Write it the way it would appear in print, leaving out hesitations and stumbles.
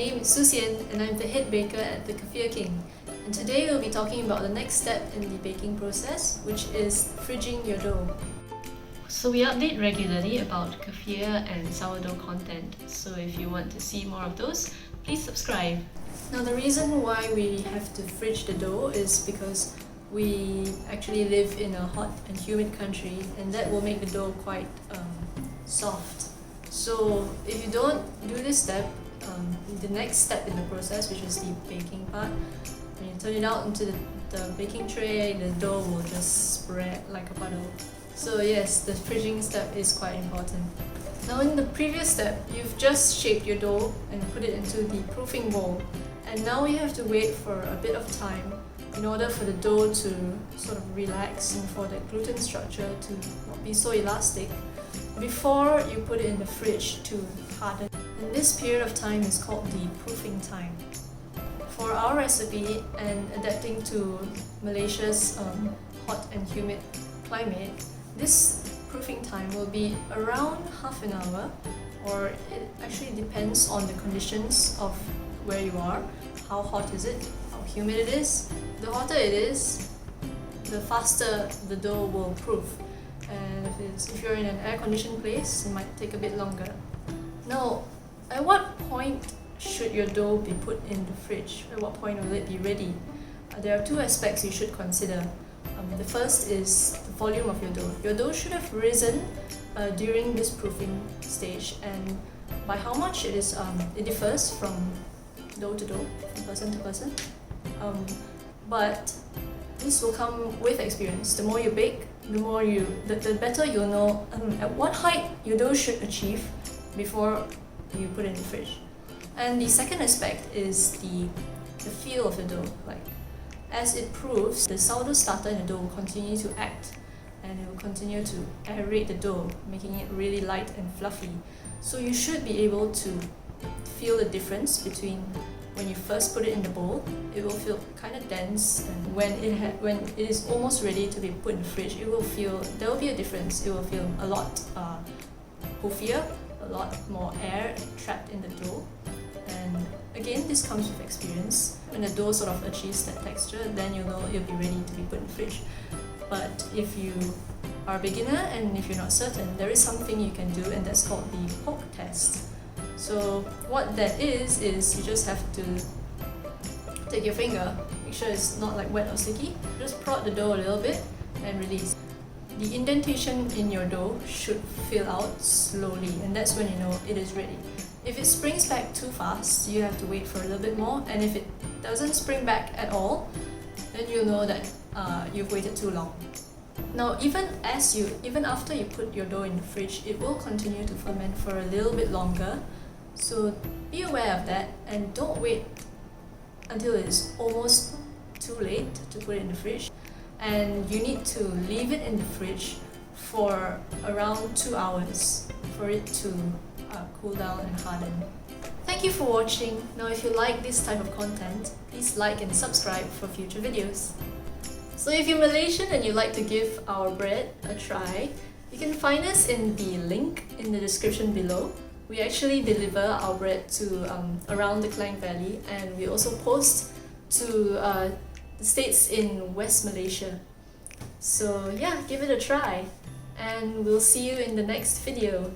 name is Susian and I'm the head baker at the Kafir King. And today we'll be talking about the next step in the baking process, which is fridging your dough. So we update regularly about kefir and sourdough content, so if you want to see more of those, please subscribe. Now the reason why we have to fridge the dough is because we actually live in a hot and humid country, and that will make the dough quite soft. So if you don't do this step, the next step in the process, which is the baking part, when you turn it out into the baking tray, the dough will just spread like a puddle. So yes, the fridging step is quite important. Now in the previous step, you've just shaped your dough and put it into the proofing bowl. And now you have to wait for a bit of time in order for the dough to sort of relax and for the gluten structure to not be so elastic before you put it in the fridge to harden. And this period of time is called the proofing time. For our recipe and adapting to Malaysia's hot and humid climate, this proofing time will be around half an hour, or it actually depends on the conditions of where you are. How hot is it? How humid it is? The hotter it is, the faster the dough will proof. And if you're in an air-conditioned place, it might take a bit longer. Now, at what point should your dough be put in the fridge? At what point will it be ready? There are two aspects you should consider. The first is the volume of your dough. Your dough should have risen during this proofing stage, and by how much it is, it differs from dough to dough, from person to person. But this will come with experience. The more you bake, the better you'll know at what height your dough should achieve before you put it in the fridge. And the second aspect is the feel of the dough. Like, as it proofs, the sourdough starter in the dough will continue to act, and it will continue to aerate the dough, making it really light and fluffy. So you should be able to feel the difference between when you first put it in the bowl, it will feel kind of dense, and when it is almost ready to be put in the fridge, there will be a difference. It will feel a lot puffier, a lot more air trapped in the dough. And again, this comes with experience. When the dough sort of achieves that texture, then you know it'll be ready to be put in the fridge. But if you are a beginner and if you're not certain, there is something you can do, and that's called the poke test. So what that is you just have to take your finger, make sure it's not like wet or sticky, just prod the dough a little bit and release. The indentation in your dough should fill out slowly, and that's when you know it is ready. If it springs back too fast, you have to wait for a little bit more, and if it doesn't spring back at all, then you'll know that you've waited too long. Now, even after you put your dough in the fridge, it will continue to ferment for a little bit longer. So be aware of that, and don't wait until it's almost too late to put it in the fridge. And you need to leave it in the fridge for around 2 hours for it to cool down and harden. Thank you for watching. Now if you like this type of content, please like and subscribe for future videos. So if you're Malaysian and you'd like to give our bread a try, you can find us in the link in the description below. We actually deliver our bread to around the Klang Valley, and we also post to the states in West Malaysia. So yeah, give it a try, and we'll see you in the next video.